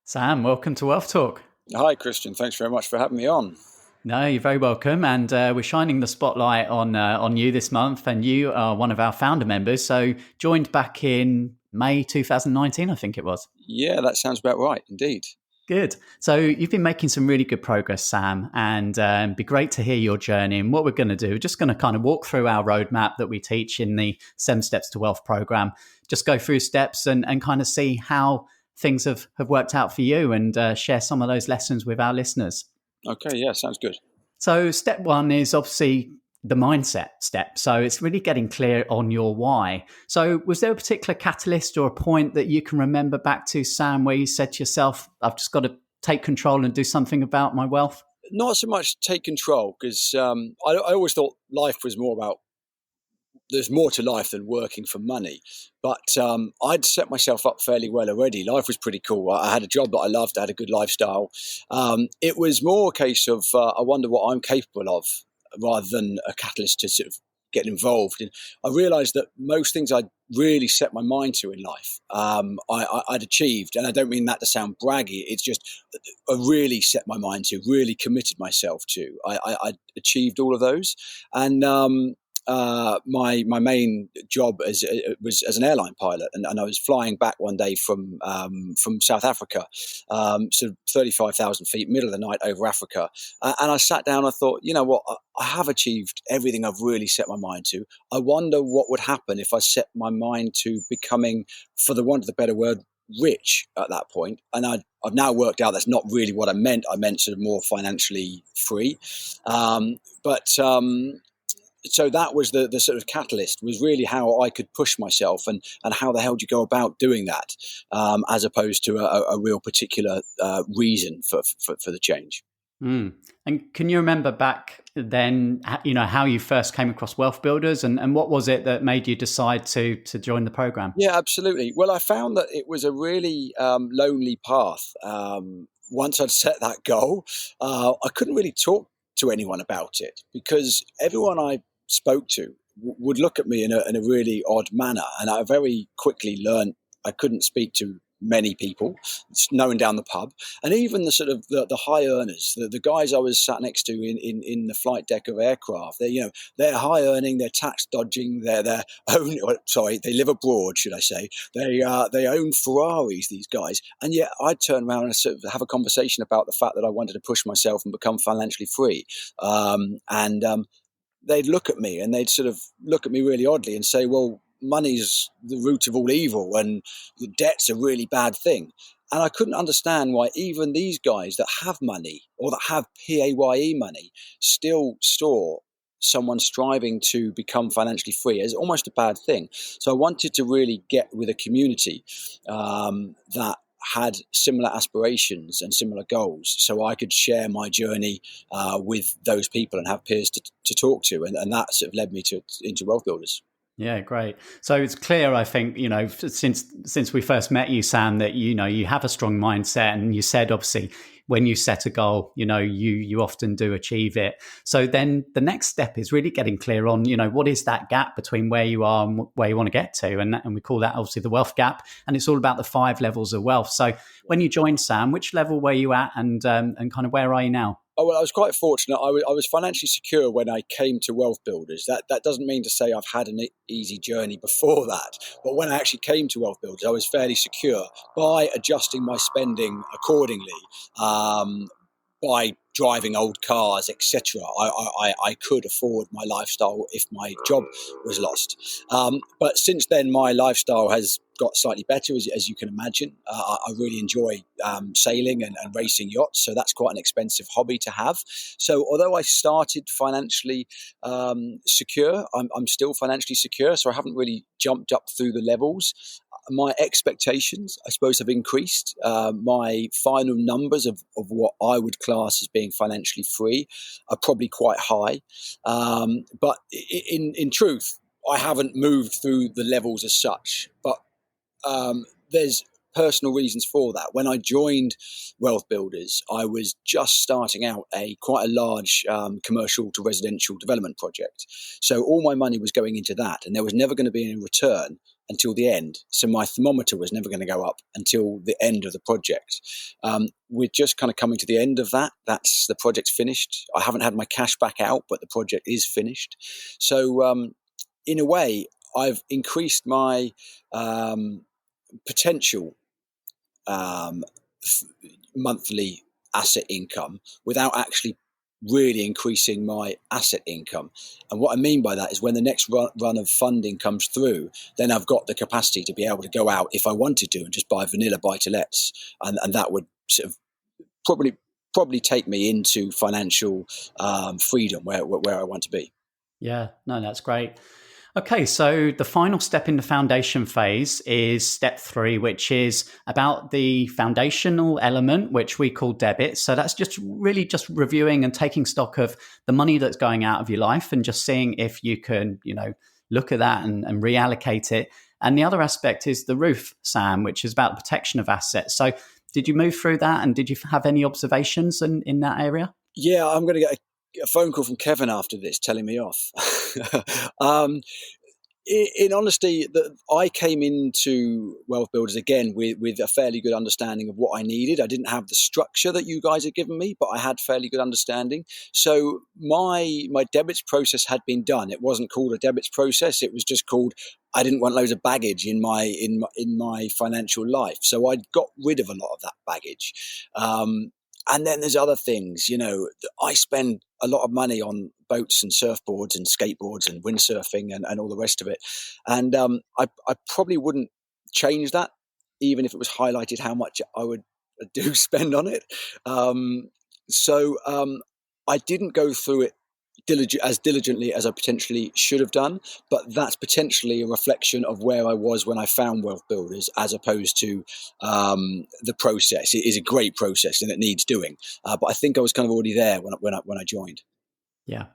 Sam, welcome to WealthTalk. Hi, Christian. Thanks very much for having me on. No, you're very welcome. And we're shining the spotlight on you this month. And you are one of our founder members. So joined back in May 2019, I think it was. Yeah, that sounds about right, indeed. Good. So you've been making some really good progress, Sam, and it'd be great to hear your journey. And what we're going to do, we're just going to kind of walk through our roadmap that we teach in the 7 Steps to Wealth program. Just go through steps and kind of see how things have worked out for you and share some of those lessons with our listeners. Okay, yeah, sounds good. So step 1 is obviously the mindset step. So it's really getting clear on your why. So was there a particular catalyst or a point that you can remember back to, Sam, where you said to yourself, I've just got to take control and do something about my wealth? Not so much take control, because I always thought life was more about, there's more to life than working for money. But I'd set myself up fairly well already. Life was pretty cool. I had a job that I loved. I had a good lifestyle. It was more a case of, I wonder what I'm capable of, rather than a catalyst to sort of get involved. And I realised that most things I'd really set my mind to in life, I'd achieved. And I don't mean that to sound braggy. It's just I really set my mind to, really committed myself to. I achieved all of those. And my main job was as an airline pilot, and I was flying back one day from South Africa, sort of 35,000 feet, middle of the night over Africa, and I sat down. I thought, you know what, I have achieved everything I've really set my mind to. I wonder what would happen if I set my mind to becoming, for the want of the better word, rich at that point. And I've now worked out that's not really what I meant. I meant sort of more financially free, but. So that was the sort of catalyst, was really how I could push myself, and how the hell do you go about doing that, as opposed to a real particular reason for the change. Mm. And can you remember back then, how you first came across WealthBuilders, and what was it that made you decide to join the program? Yeah, absolutely. Well, I found that it was a really lonely path. Once I'd set that goal, I couldn't really talk to anyone about it, because everyone I spoke to would look at me in a really odd manner, and I very quickly learned I couldn't speak to many people, no one down the pub, and even the sort of the high earners, the guys I was sat next to in the flight deck of aircraft. They're high earning, they're tax dodging, they live abroad, should I say? They own Ferraris, these guys, and yet I'd turn around and sort of have a conversation about the fact that I wanted to push myself and become financially free, and they'd look at me, and they'd sort of look at me really oddly and say, well, money's the root of all evil, and the debt's a really bad thing. And I couldn't understand why even these guys that have money, or that have PAYE money, still saw someone striving to become financially free as almost a bad thing. So I wanted to really get with a community that had similar aspirations and similar goals, so I could share my journey with those people and have peers to talk to, and that sort of led me into WealthBuilders. Yeah, great. So it's clear, I think, since we first met you, Sam, that you have a strong mindset, and you said obviously when you set a goal, you often do achieve it. So then the next step is really getting clear on, what is that gap between where you are and where you want to get to, and we call that obviously the wealth gap, and it's all about the 5 levels of wealth. So when you joined, Sam, which level were you at, and kind of where are you now? Oh, well, I was quite fortunate. I was financially secure when I came to WealthBuilders. That doesn't mean to say I've had an easy journey before that. But when I actually came to WealthBuilders, I was fairly secure by adjusting my spending accordingly, by driving old cars, etc. I could afford my lifestyle if my job was lost. But since then, my lifestyle has got slightly better, as you can imagine. I really enjoy sailing and racing yachts, so that's quite an expensive hobby to have. So although I started financially secure, I'm still financially secure, so I haven't really jumped up through the levels. My expectations, I suppose, have increased. My final numbers of what I would class as being financially free are probably quite high. But in truth, I haven't moved through the levels as such. But there's personal reasons for that. When I joined WealthBuilders, I was just starting out quite a large commercial to residential development project. So all my money was going into that, and there was never going to be any return until the end. So my thermometer was never going to go up until the end of the project. We're just kind of coming to the end of that. The project's finished. I haven't had my cash back out, but the project is finished. So in a way, I've increased my potential monthly asset income without actually really increasing my asset income. And what I mean by that is when the next run of funding comes through, then I've got the capacity to be able to go out if I wanted to and just buy vanilla buy-to-lets, and that would sort of probably take me into financial freedom where I want to be. Yeah, no, that's great. Okay, so the final step in the foundation phase is step 3, which is about the foundational element, which we call debits. So that's just really just reviewing and taking stock of the money that's going out of your life and just seeing if you can, look at that and reallocate it. And the other aspect is the roof, Sam, which is about the protection of assets. So did you move through that, and did you have any observations in that area? Yeah, I'm going to get a phone call from Kevin after this telling me off. In honesty, I came into Wealth Builders again with a fairly good understanding of what I needed. I didn't have the structure that you guys had given me, but I had fairly good understanding. So my debits process had been done. It wasn't called a debits process. It was just called, I didn't want loads of baggage in my financial life. So I got rid of a lot of that baggage. And then there's other things, I spend a lot of money on boats and surfboards and skateboards and windsurfing and all the rest of it. And I probably wouldn't change that, even if it was highlighted how much I would do spend on it. So I didn't go through it as diligently as I potentially should have done, but that's potentially a reflection of where I was when I found Wealth Builders, as opposed to the process. It is a great process and it needs doing, but I think I was kind of already there when I joined. Yeah.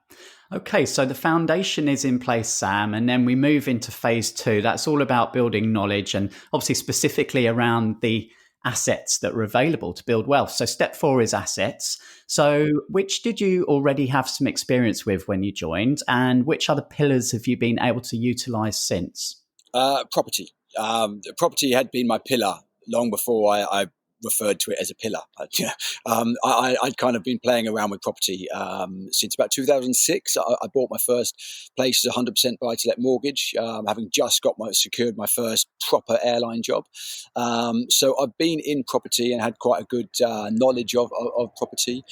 Okay, so the foundation is in place, Sam, and then we move into phase 2. That's all about building knowledge and obviously specifically around the assets that are available to build wealth. So step 4 is assets. So which did you already have some experience with when you joined, and which other pillars have you been able to utilize since? Property. Property had been my pillar long before I referred to it as a pillar. I'd kind of been playing around with property since about 2006. I bought my first place as a 100% buy-to-let mortgage, having just secured my first proper airline job. So I've been in property and had quite a good knowledge of property.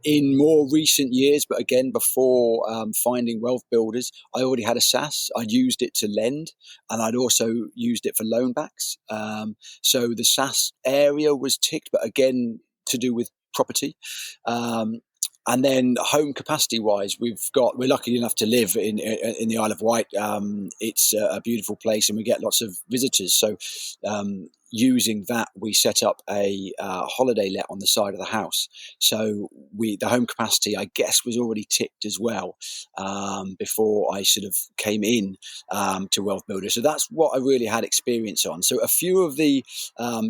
In more recent years, but again, before finding Wealth Builders, I already had a SSAS. I used it to lend, and I'd also used it for loan backs. So the SSAS area was ticked, but again, to do with property. And then home capacity wise, we're lucky enough to live in the Isle of Wight. It's a beautiful place and we get lots of visitors. So using that, we set up a holiday let on the side of the house. So the home capacity, I guess, was already ticked as well before I sort of came in to Wealth Builder. So that's what I really had experience on. So a few of the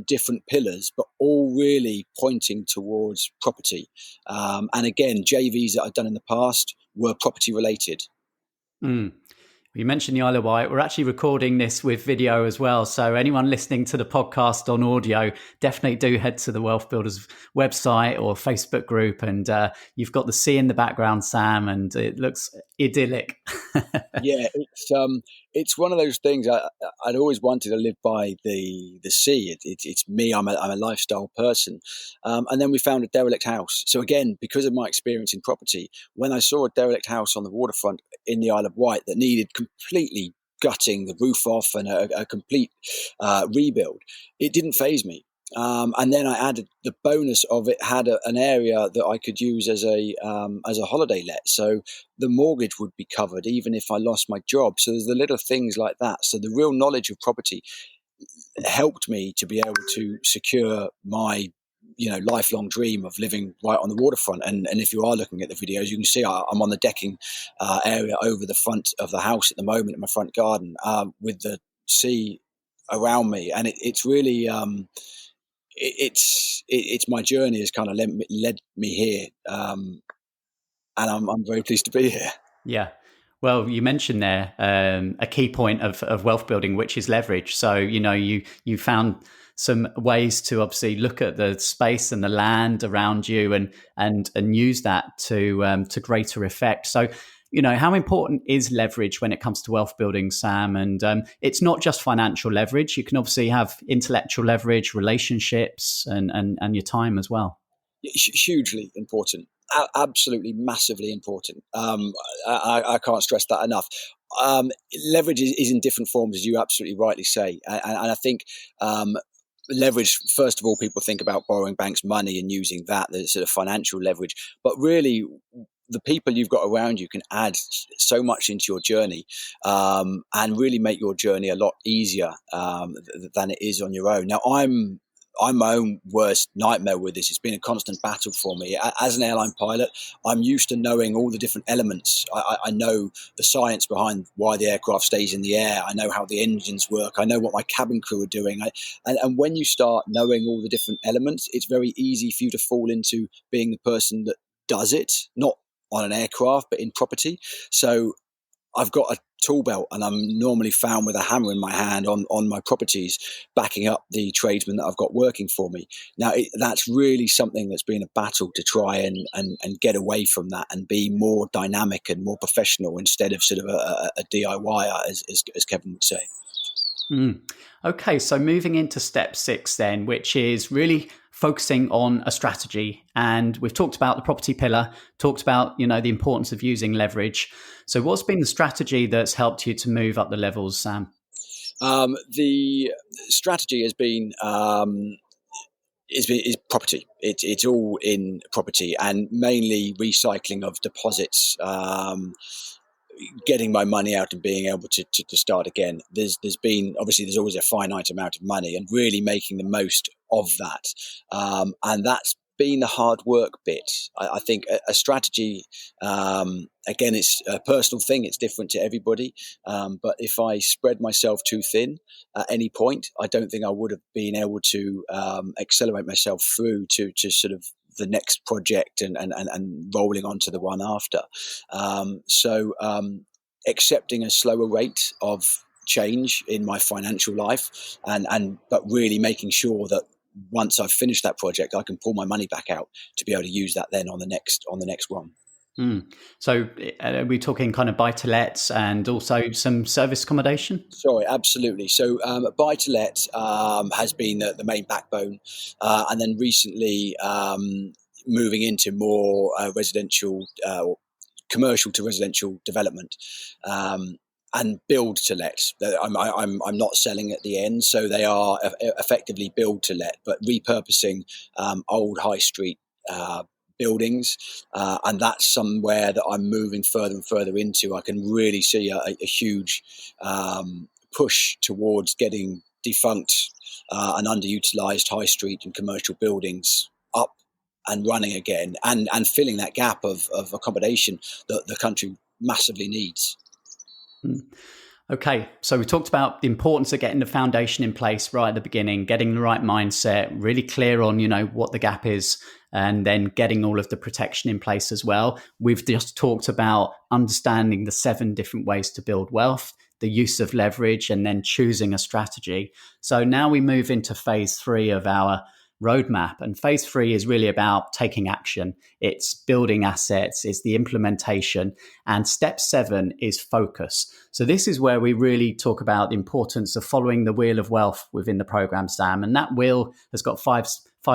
different pillars, but all really pointing towards property. And again, JVs that I've done in the past were property related. Mm. You mentioned the Isle of Wight. We're actually recording this with video as well. So anyone listening to the podcast on audio, definitely do head to the Wealth Builders website or Facebook group. And you've got the sea in the background, Sam, and it looks idyllic. Yeah, it's one of those things. I'd always wanted to live by the sea. It's me. I'm a lifestyle person. And then we found a derelict house. So again, because of my experience in property, when I saw a derelict house on the waterfront in the Isle of Wight that needed completely gutting the roof off and a complete rebuild, it didn't faze me. And then I added the bonus of it had an area that I could use as a holiday let. So the mortgage would be covered even if I lost my job. So there's the little things like that. So the real knowledge of property helped me to be able to secure my lifelong dream of living right on the waterfront. And if you are looking at the videos, you can see I'm on the decking area over the front of the house at the moment in my front garden with the sea around me. And it's really... It's my journey has kind of led me here, and I'm very pleased to be here. Yeah. Well, you mentioned there a key point of wealth building, which is leverage. So, you found some ways to obviously look at the space and the land around you and use that to greater effect. So, how important is leverage when it comes to wealth building, Sam? And it's not just financial leverage. You can obviously have intellectual leverage, relationships, and your time as well. Hugely important, absolutely massively important. I can't stress that enough. Leverage is in different forms, as you absolutely rightly say, and I think leverage, first of all, people think about borrowing banks' money and using that, the sort of financial leverage, but really the people you've got around you can add so much into your journey, and really make your journey a lot easier than it is on your own. Now, I'm my own worst nightmare with this. It's been a constant battle for me. As an airline pilot, I'm used to knowing all the different elements. I know the science behind why the aircraft stays in the air. I know how the engines work. I know what my cabin crew are doing. And when you start knowing all the different elements, it's very easy for you to fall into being the person that does it, not on an aircraft, but in property. So I've got a tool belt, and I'm normally found with a hammer in my hand on my properties, backing up the tradesmen that I've got working for me. Now, that's really something that's been a battle to try and get away from that and be more dynamic and more professional instead of sort of a DIYer, as Kevin would say. Okay, so moving into step 6 then, which is really focusing on a strategy. And we've talked about the property pillar, talked about, the importance of using leverage. So what's been the strategy that's helped you to move up the levels, Sam? The strategy has been is property. It's all in property, and mainly recycling of deposits, getting my money out and being able to start again. There's been, obviously there's always a finite amount of money, and really making the most of that. And that's been the hard work bit. I think a strategy, again, it's a personal thing. It's different to everybody. But if I spread myself too thin at any point, I don't think I would have been able to accelerate myself through to sort of the next project and rolling on to the one after. So accepting a slower rate of change in my financial life, but really making sure that once I've finished that project, I can pull my money back out to be able to use that then on the next one. So are we talking kind of buy-to-lets and also some service accommodation? Sorry, absolutely. So buy-to-let has been the main backbone, and then recently moving into more residential or commercial to residential development. And build to let. I'm not selling at the end, so they are effectively build to let, but repurposing old high street buildings, and that's somewhere that I'm moving further and further into. I can really see a huge push towards getting defunct and underutilized high street and commercial buildings up and running again, and filling that gap of accommodation that the country massively needs. Okay, so we talked about the importance of getting the foundation in place right at the beginning, getting the right mindset, really clear on, what the gap is, and then getting all of the protection in place as well. We've just talked about understanding the 7 different ways to build wealth, the use of leverage, and then choosing a strategy. So now we move into phase 3 of our roadmap. And phase 3 is really about taking action. It's building assets, it's the implementation. And step 7 is focus. So this is where we really talk about the importance of following the wheel of wealth within the program, Sam. And that wheel has got five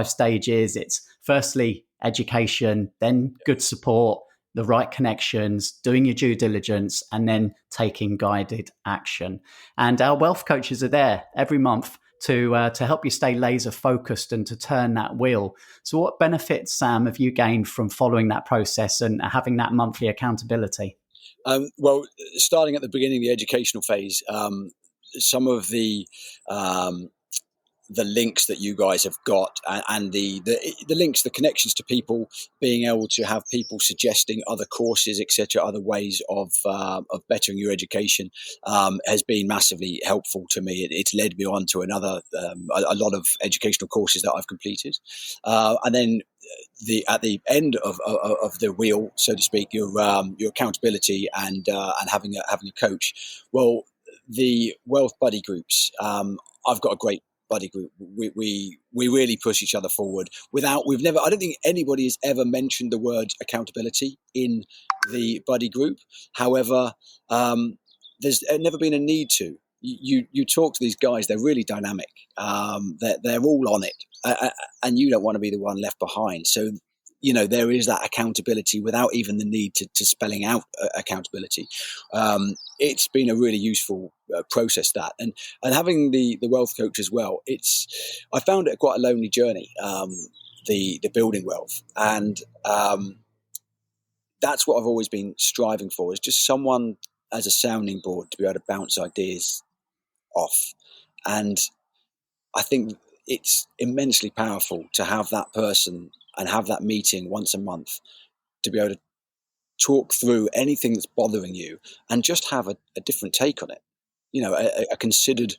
stages. It's firstly education, then good support, the right connections, doing your due diligence, and then taking guided action. And our wealth coaches are there every month to help you stay laser focused and to turn that wheel. So what benefits, Sam, have you gained from following that process and having that monthly accountability? Well, starting at the beginning of the educational phase, some of the the links that you guys have got, and the links, the connections to people, being able to have people suggesting other courses, etc., other ways of bettering your education, has been massively helpful to me. It's led me on to another a lot of educational courses that I've completed, and then at the end of the wheel, so to speak, your accountability and having a coach. Well, the wealth buddy groups. I've got a great buddy group. We really push each other forward. I don't think anybody has ever mentioned the word accountability in the buddy group. However, there's never been a need to. You talk to these guys; they're really dynamic. They're all on it, and you don't want to be the one left behind. So, there is that accountability without even the need to spelling out accountability. It's been a really useful process, that, and having the wealth coach as well. I found it quite a lonely journey, the building wealth, and that's what I've always been striving for, is just someone as a sounding board to be able to bounce ideas off. And I think it's immensely powerful to have that person and have that meeting once a month to be able to talk through anything that's bothering you and just have a different take on it, a considered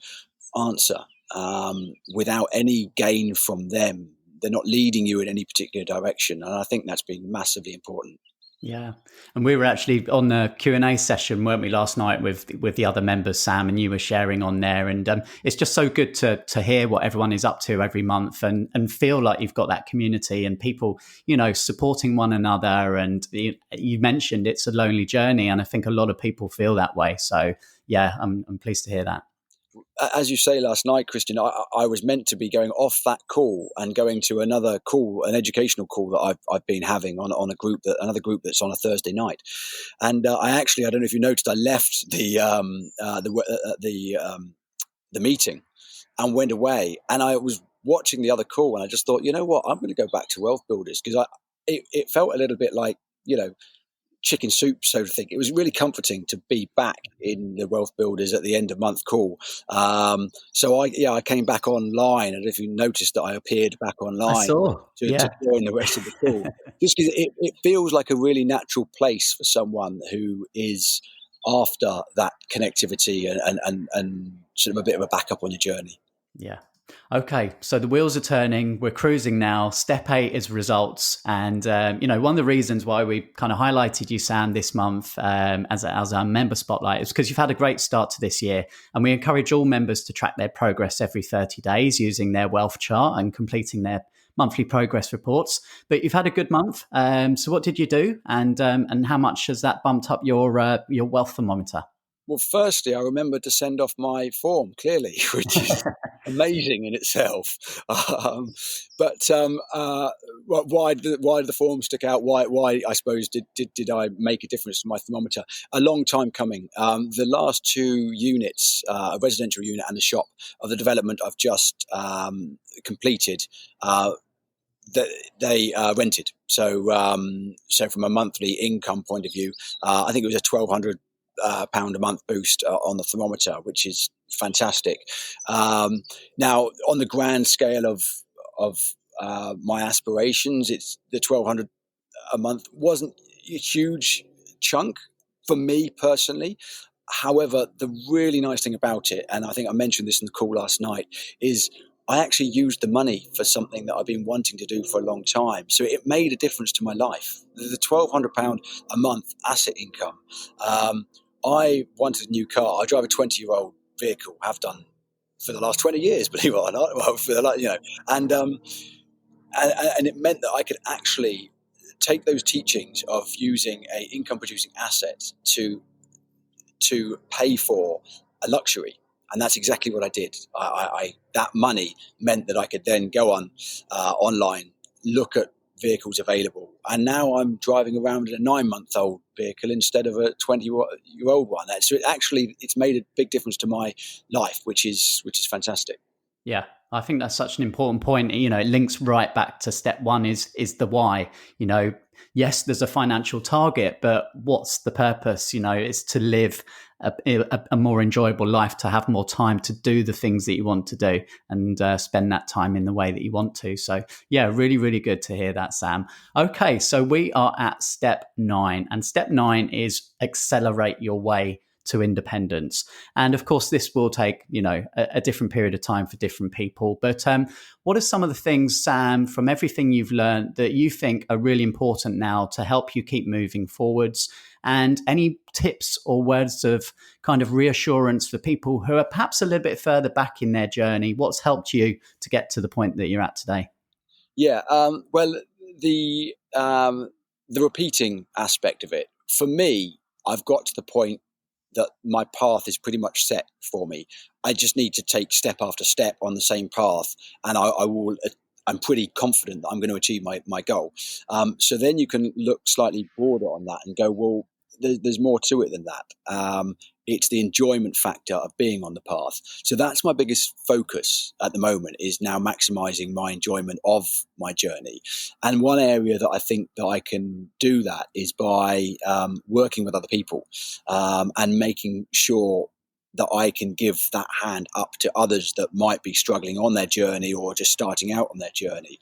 answer, without any gain from them. They're not leading you in any particular direction. And I think that's been massively important. Yeah. And we were actually on the Q&A session, weren't we, last night with the other members, Sam, and you were sharing on there. And it's just so good to hear what everyone is up to every month and feel like you've got that community and people, supporting one another. And you mentioned it's a lonely journey. And I think a lot of people feel that way. So, yeah, I'm pleased to hear that. As you say last night, Christian, I was meant to be going off that call and going to another call, an educational call that I've been having on another group that's on a Thursday night. And I don't know if you noticed, I left the meeting and went away, and I was watching the other call, and I just thought, you know what, I'm going to go back to Wealth Builders, because it felt a little bit like, chicken soup, so to think. It was really comforting to be back in the Wealth Builders at the end of month call. So I came back online, and if you noticed that I appeared back online, I saw, to join the rest of the call, just because it feels like a really natural place for someone who is after that connectivity and sort of a bit of a backup on your journey. Yeah. Okay, so the wheels are turning. We're cruising now. Step 8 is results, and one of the reasons why we kind of highlighted you, Sam, this month as our member spotlight is because you've had a great start to this year, and we encourage all members to track their progress every 30 days using their wealth chart and completing their monthly progress reports. But you've had a good month. So what did you do, and how much has that bumped up your wealth thermometer? Well, firstly, I remembered to send off my form, clearly, which is amazing in itself. But why did the form stick out? Why I suppose did I make a difference to my thermometer? A long time coming. The last 2 units, a residential unit and a shop of the development I've just completed, they rented. So from a monthly income point of view, I think it was a £1,200 a month boost on the thermometer, which is fantastic. Now, on the grand scale of my aspirations, it's the £1,200 a month wasn't a huge chunk for me personally. However, the really nice thing about it, and I think I mentioned this in the call last night, is I actually used the money for something that I've been wanting to do for a long time. So it made a difference to my life. The £1,200 a month asset income. I wanted a new car. I drive a 20-year-old vehicle, have done for the last 20 years, believe it or not. Well, and it meant that I could actually take those teachings of using a income-producing asset to pay for a luxury. And that's exactly what I did. That money meant that I could then go on online, look at vehicles available, and now I'm driving around in a 9-month-old vehicle instead of a 20-year-old one. So it's made a big difference to my life, which is fantastic. Yeah, I think that's such an important point. You know, it links right back to step one is the why. You know, yes, there's a financial target, but what's the purpose? You know, it's to live a more enjoyable life, to have more time to do the things that you want to do and spend that time in the way that you want to. So, yeah, really, really good to hear that, Sam. Okay, so we are at step 9, and step 9 is accelerate your way to independence. And of course, this will take, you know, a different period of time for different people. But what are some of the things, Sam, from everything you've learned that you think are really important now to help you keep moving forwards? And any tips or words of kind of reassurance for people who are perhaps a little bit further back in their journey? What's helped you to get to the point that you're at today? Yeah, well, the repeating aspect of it, for me, I've got to the point that my path is pretty much set for me. I just need to take step after step on the same path, and I will. I'm pretty confident that I'm going to achieve my goal. So then you can look slightly broader on that and go, well, there's more to it than that. It's the enjoyment factor of being on the path. So that's my biggest focus at the moment, is now maximizing my enjoyment of my journey. And one area that I think that I can do that is by working with other people and making sure that I can give that hand up to others that might be struggling on their journey or just starting out on their journey.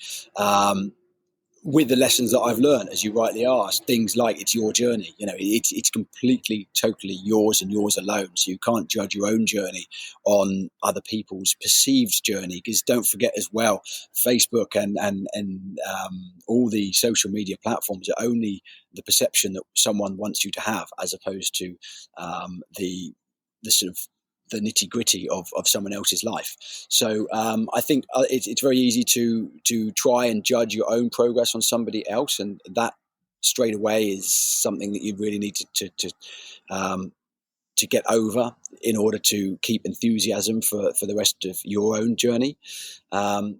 With the lessons that I've learned, as you rightly asked, things like it's your journey. You know, it's completely, totally yours and yours alone. So you can't judge your own journey on other people's perceived journey. Because don't forget as well, Facebook and all the social media platforms are only the perception that someone wants you to have, as opposed to the sort of the nitty gritty of someone else's life. So I think it's very easy to try and judge your own progress on somebody else, and that straight away is something that you really need to get over in order to keep enthusiasm for the rest of your own journey.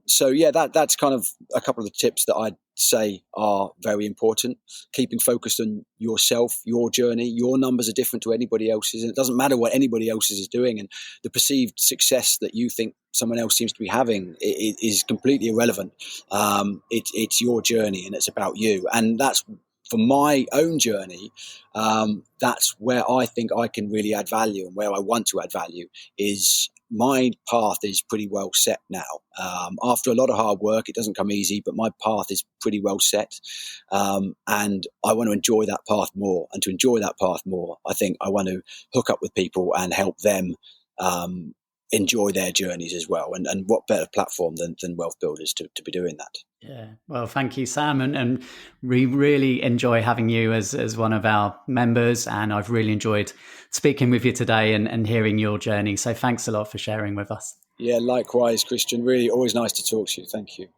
So yeah, that's kind of a couple of the tips that I'd say are very important. Keeping focused on yourself, your journey. Your numbers are different to anybody else's, and it doesn't matter what anybody else is doing, and the perceived success that you think someone else seems to be having is completely irrelevant. It's your journey, and it's about you, and that's for my own journey. That's where I think I can really add value, and where I want to add value is my path is pretty well set now. After a lot of hard work, it doesn't come easy, but my path is pretty well set. And I want to enjoy that path more. And to enjoy that path more, I think I want to hook up with people and help them enjoy their journeys as well. And what better platform than Wealth Builders to be doing that? Yeah, well, thank you, Sam, and we really enjoy having you as one of our members, and I've really enjoyed speaking with you today and hearing your journey. So thanks a lot for sharing with us. Yeah, likewise, Christian. Really, always nice to talk to you. Thank you.